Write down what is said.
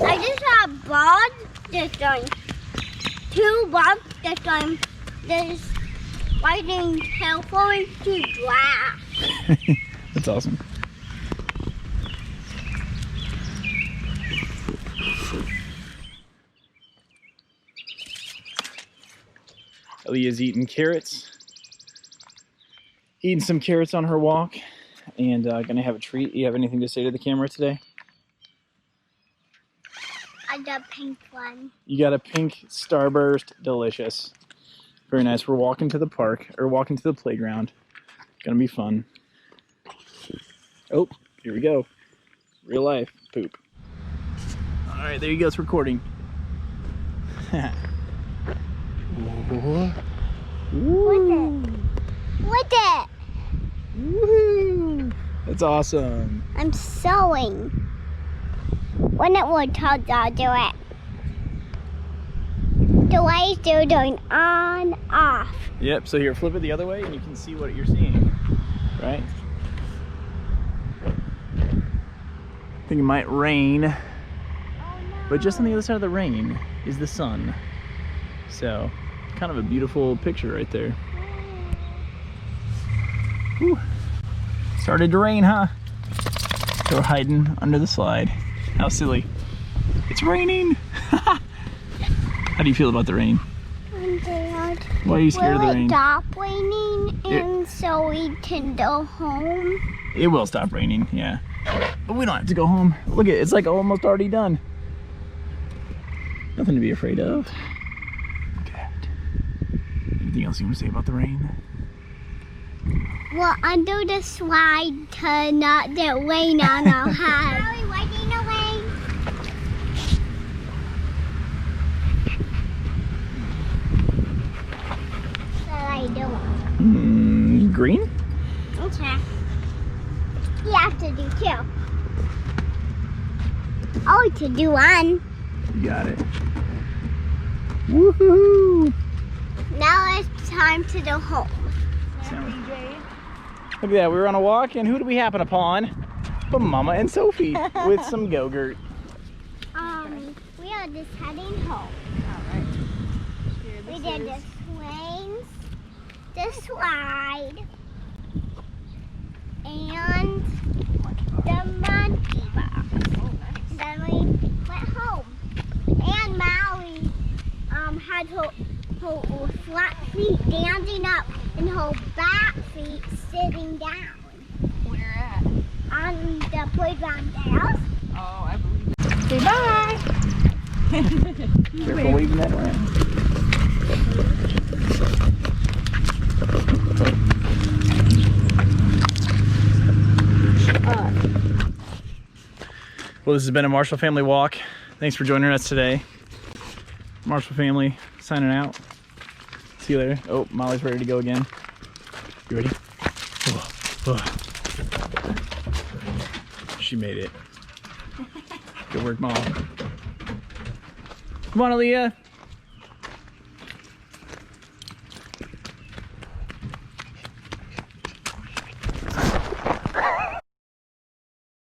I just saw a ball this time. 2 balls this time. There's lightning tail falling to glass. That's awesome. Aaliyah's eating carrots. Eating some carrots on her walk. And gonna have a treat. You have anything to say to the camera today? I got a pink one. You got a pink Starburst. Delicious. Very nice. We're walking to the park, or walking to the playground. Gonna be fun. Oh, here we go. Real life poop. Alright, there you go. It's recording. What's it? What's it? Woohoo! That's awesome. I'm sewing. When it will tell I'll do it. The light's still doing on, off. Yep, so here, flip it the other way and you can see what you're seeing. Right? I think it might rain. Oh, no. But just on the other side of the rain is the sun. So, kind of a beautiful picture right there. Whew. Started to rain, huh? So we're hiding under the slide. How silly. It's raining! How do you feel about the rain? I'm scared. Why are you scared of the rain? Will it stop raining and so we can go home? It will stop raining, yeah. But we don't have to go home. Look at it, it's like almost already done. Nothing to be afraid of. Look at that. Anything else you want to say about the rain? Well, under the slide to not get rain on our head. Are we waiting the rain? What are you doing? Green? Okay. You have to do 2. Oh, to do 1. You got it. Woohoo! Now it's time to go home. Look at that, we were on a walk and who did we happen upon? But Mama and Sophie with some Go-Gurt. We are just heading home. Alright. We did the swings, the slide, and the monkey box. Then we went home. And Maui had her flat feet standing up and her back feet sitting down. Where at? On the playground house. Oh, I believe it. Say bye. Careful waving that around. Well, this has been a Marshall family walk. Thanks for joining us today. Marshall family signing out. See you later. Oh, Molly's ready to go again. You ready? Oh. She made it. Good work, Mom. Come on, Aaliyah.